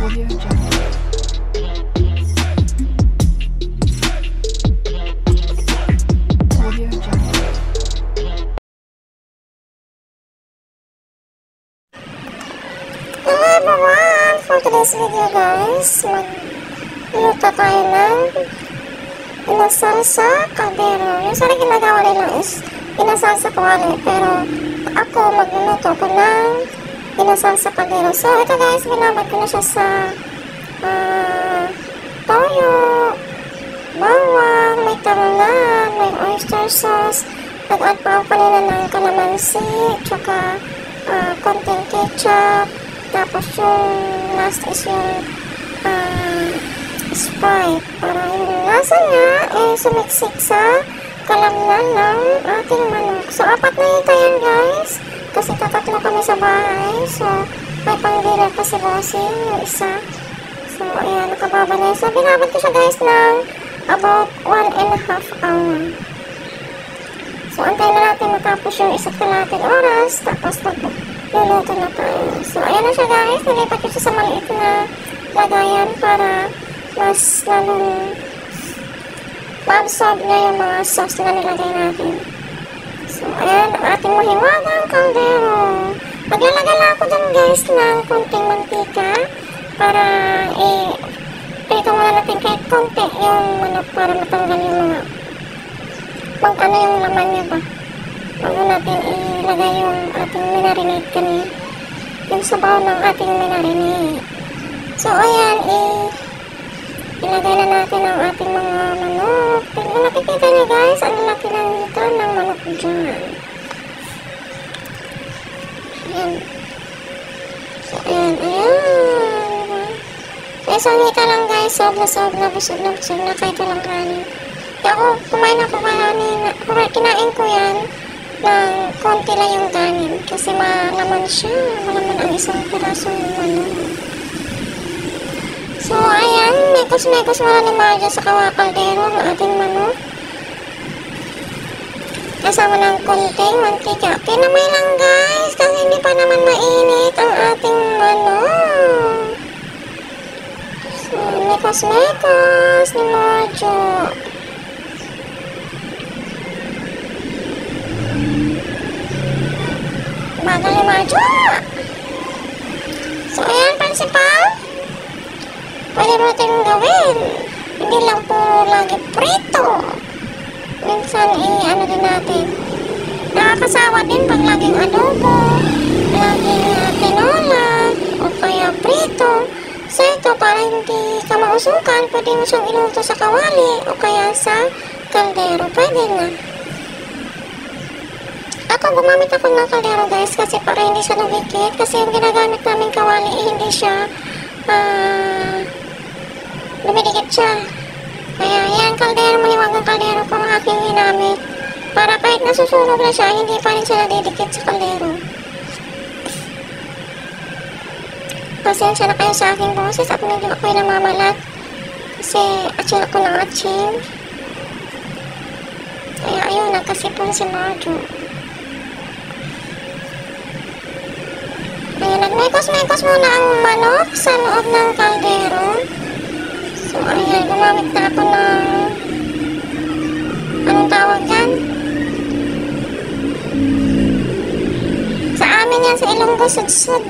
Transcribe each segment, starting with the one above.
Audio Jungle. Audio Jungle. Hello everyone! For today's video guys, magluto tayo ng inasal sa kaldero. Yung sa ginagawa nila is inasal sa kawali, pero ako magluluto ko ng inasal sa kaldero. So ito guys, ginamit ko na siya sa toyo, bawang, may tarunan, may oyster sauce. Nag-add pa ako kanina ng kalamansi, tsaka konting ketchup. Tapos yung last is yung Sprite. Para yung lasa niya sumiksik sa kalamnan ng ating manok. So, 4 na ito yan guys. Kasi tatatlo kami sa bahay. So, may pang-dinner pa si Bossing, yung isa. So, ayan, nakababa na yun. So, binabad ko siya guys ng about 1.5 hour. So, antayin na natin matapos yung 1 kalahating oras. Tapos, luluto na tayo. So, ayan na siya guys. Nilipat ko siya sa maliit na lagayan para mas lalong ma-absorb niya yung mga sauce na nilagay natin. So, ayan ang ating mahiwagang kaldero. Maglalagay lang ako dyan guys ng konting mantika para prito muna natin kahit konti yung manok para matanggal yung mga ano yung laman niya ba. Bago natin ilagay yung ating minarinate kanina. Yung sabaw ng ating minarinate. So, ayan, ilagay na natin ang ating mga manok. Tingnan, nakikita niyo guys, ang laki ng nito ng manok dyan. Ayan. So, ayan, ayan. So, nika lang guys, sob na, busog na, kahit walang kanin. Kaya ako, kumain ako kanina, kinain ko yan ng konti lang yung kanin kasi malaman siya, malaman ang isang pirasong manok. So, ayan, mekos muna ni Marja sa kaldero ng ating manok. Kasama ng konting mantika. Pinamay lang guys, kasi hindi pa naman mainit ang ating manok. So, mekos ni Marja. Bagal ni Marja. So, ayan, principal. Pwede natin gawin. Hindi lang po lagi prito. Minsan, ano din natin. Nakakasawa din pag laging adobo, laging tinola, o kaya prito. So, ito, para hindi ka mausukan, pwede mo siyang iluto sa kawali, o kaya sa kaldero. Pwede na. Ako, gumamit ako ng kaldero, guys, kasi para hindi siya lumikit. Kasi yung ginagamit namin kawali, hindi siya lumidikit siya. Kaya yan, kaldero, maliwagang kaldero po ang aking ginamit. Para kahit nasusunog na siya, hindi pa rin siya nadidikit sa kaldero. Pasensya na kayo sa aking boses at medyo ako'y namamalat. Kasi atsin ako ng atsin. Kaya ayun, nagkasipon si Marjo. Ayan, nagmekos muna ang manok sa loob ng kaldero. So, ayan, gumamit na ako ng anong tawag dyan? Sa amin yan, sa Ilonggo, sudsud.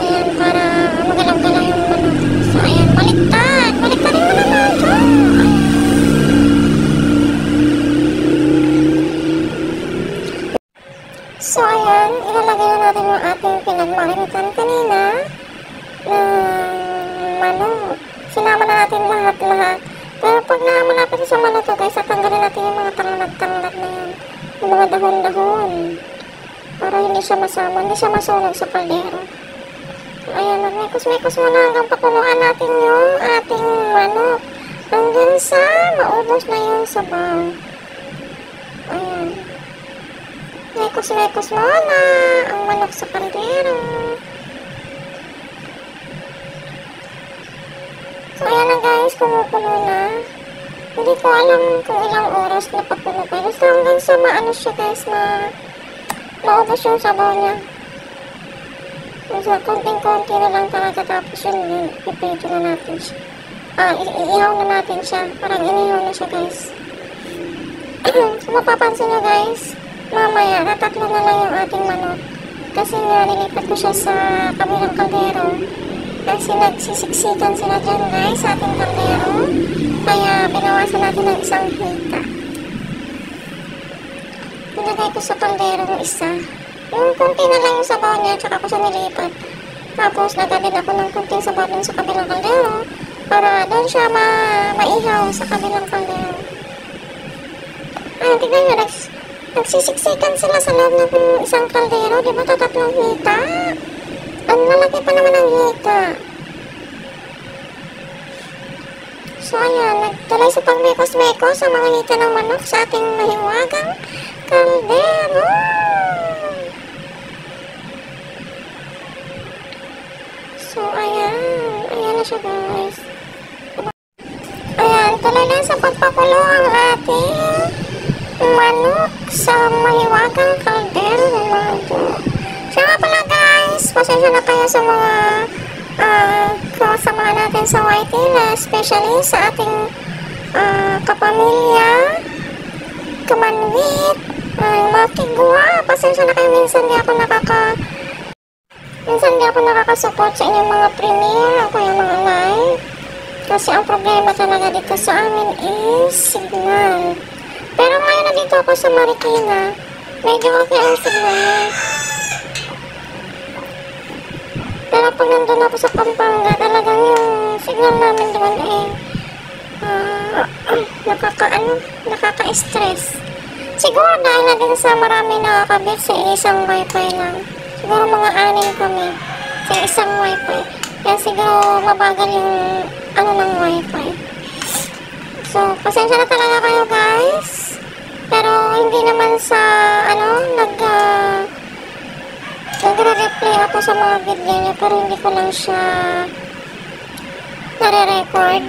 Ayan, para magalang-galang yung manok. So, ayan, baliktad rin mo naman ito. So, ayan, ilalagay na natin yung ating pinagmarinitan kanina na manok. Sinama na natin lahat. Pero pag malapit sa maluto guys, tatanggalin natin yung mga tanglad na yan. Yung mga dahon-dahon. Para hindi siya masama, hindi siya masunog sa kaldero. Ayan, magmekos muna hanggang pakuluan natin yung ating manok. Hanggang sa maubos na yung sabaw. Ayan. Mekos muna ang manok sa kaldero. So, ayan na guys, kumukulo na. Hindi ko alam kung ilang oras na pakulo ko. Basta hanggang sa maano siya guys na maubos yung sabaw niya. So, konting-konti na lang talaga, tapos yun, ipito na natin siya. Iihaw na natin siya. Parang inihaw na siya, guys. Kung mapapansin nyo, guys, mamaya, tatatlo na lang yung ating manok. Kasi nga, nilipat ko siya sa kabilang kaldero. Kasi nagsisiksikan sila dyan, guys, sa ating kaldero. Kaya, binawasan natin ng isang hita. Nilagay ko sa kaldero ng isa. Yung kunti na lang yung sabaw niya, tsaka ko siya nilipat. Tapos, nagdadin ako ng kunting sabaw dun sa kabilang kaldero para doon siya maihaw sa kabilang kaldero. Tignan nyo, nagsisiksikan sila sa loob ng isang kaldero. Di ba, tatatlong hita? Ang lalaki pa naman ang hita. So, ayan, nagtuloy sa pagmekos-mekos sa mga hita ng manok sa ating mahiwagang kaldero. So, ayan na siya, guys. Ayan, tuloy lang sa pagpakulo ang ating manok sa mahiwagang kaldero ng mga Diyo. So, nga pala, guys, pasensya na kayo sa mga kasama natin sa YT na especially sa ating kapamilya, kamanwit, mga kigwa. Pasensya na kayo, minsan di ako nakakasupport sa inyong mga premiere o kaya mga live. Kasi ang problema talaga dito sa amin is signal. Pero ngayon na dito ako sa Marikina, medyo okay ang signal niya. Pero pag nandun ako sa Pampanga, talagang yung signal namin doon nakaka-stress. Siguro dahil na din sa marami nakakabit sa isang wifi lang. Siguro mga 6 kami sa isang wifi. Kaya siguro mabagal yung ng wifi. So, pasensya na talaga kayo, guys. Pero hindi naman sa nagre-replay ako sa mga video niya, pero hindi ko lang siya nare-record.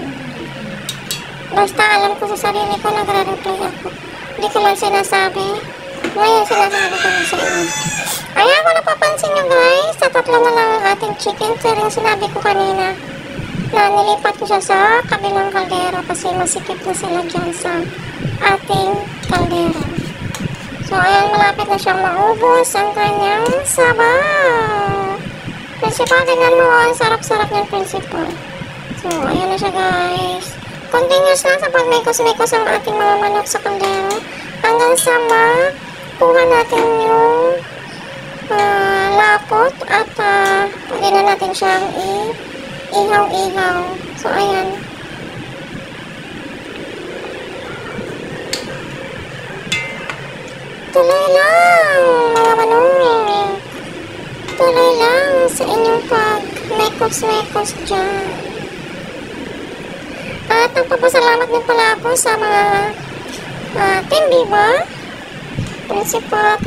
Basta alam ko sa sarili ko, nagre-replay ako. Hindi ko lang sinasabi. Ngayon sinasabi ko na sa inyo. Ayan, kung napapansin nyo, guys, sa tatlo na lang ang ating chicken. Pero yung sinabi ko kanina na nilipat ko siya sa kabilang kaldero kasi masikip na sila dyan sa ating kaldero. So, ayan, malapit na siyang maubos ang kanyang sabaw. Principal, tingnan mo, ang sarap-sarap ng principal. So, ayan na siya, guys. Continuous lang sa pagmekos-mekos ang ating mga manok sa kaldero hanggang sa makuha natin yung lapot at pwede na natin siyang ihaw-ihaw. So, ayan. Tuloy lang, mga manong. Tuloy lang sa inyong pag-mekos-mekos dyan. At nagpapasalamat din pala ako sa mga Team Viva, principal,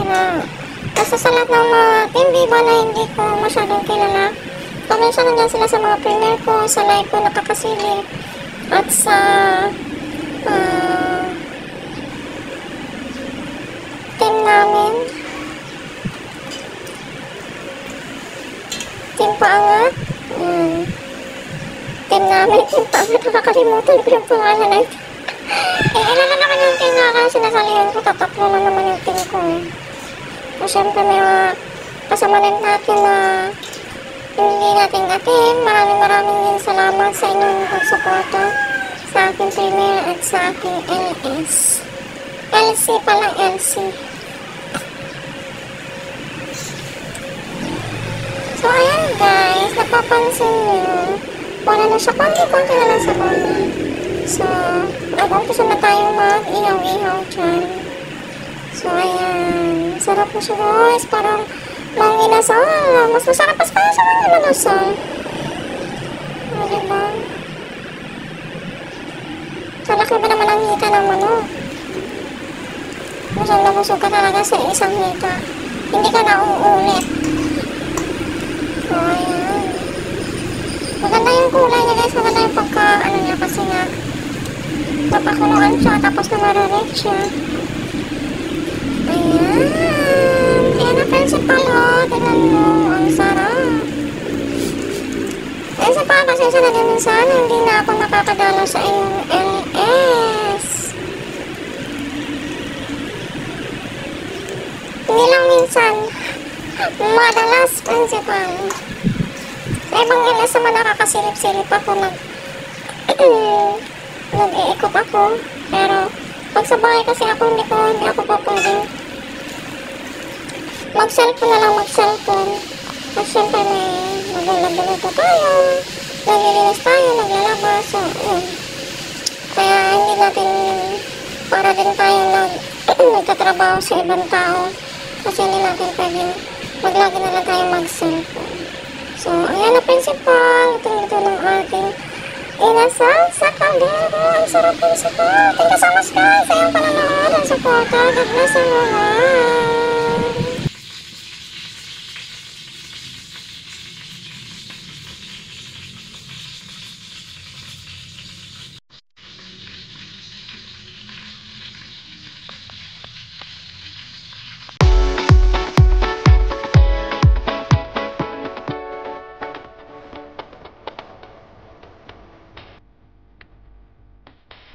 basta sa lahat ng mga Team Viva na hindi ko masyadong kilala. Paminsan nandiyan sila sa mga premiere ko, sa live ko nakakasilip, at sa team namin, Team Paangat, team namin, Team Paangat, nakakalimutan ko yung pangalan natin. Ilan na naman yung team na sinasalihan ko, tatatlo na naman yung team ko. So, syempre may mga kasama rin natin na hindi natin atin. Maraming din salamat sa inyong pagsuporta sa aking premiere at sa aking LS. LC pala, LC. So, ayan guys, napapansin nyo, wala na siya, konti-konti na lang sa bola. So, nag-umpisa na tayong mag-ihaw-ihaw dyan. So, ayan, sarap na siya guys, parang manginasal. Mas masarap pa sa mga manasal. O, diba? So, laki ba naman ang hita ng manok? Busog na busog ka talaga sa isang hita. Hindi ka na uulit. So, ayan. Maganda yung kulay niya guys. Maganda yung pagka, niya kasi nga napakuluan siya. Tapos na marinig siya. Ayan. Ayan na principal o. Tingnan mo. Ang sarap. pasensya na din minsan, hindi na ako nakakadalaw sa inyong LS. Hindi lang minsan, madalas principal. Sa ibang LS naman nakakasilip-silip ako nag-iikot ako. Pero pag sa bahay kasi ako hindi ako pa pwedeng mag-cellphone na lang mag-cellphone. At syempre maglalago tayo, naglilinis tayo, naglalaba. So, yun. Kaya hindi natin para din tayo nagtatrabaho sa ibang tao. Kasi hindi natin pwedeng maglagi na lang tayo mag-cellphone. So, ayan na principal. Ito ng ating inasal sa kaldero. Ang sarap principal. Thank you so much guys sa iyong pananood and support. God bless everyone.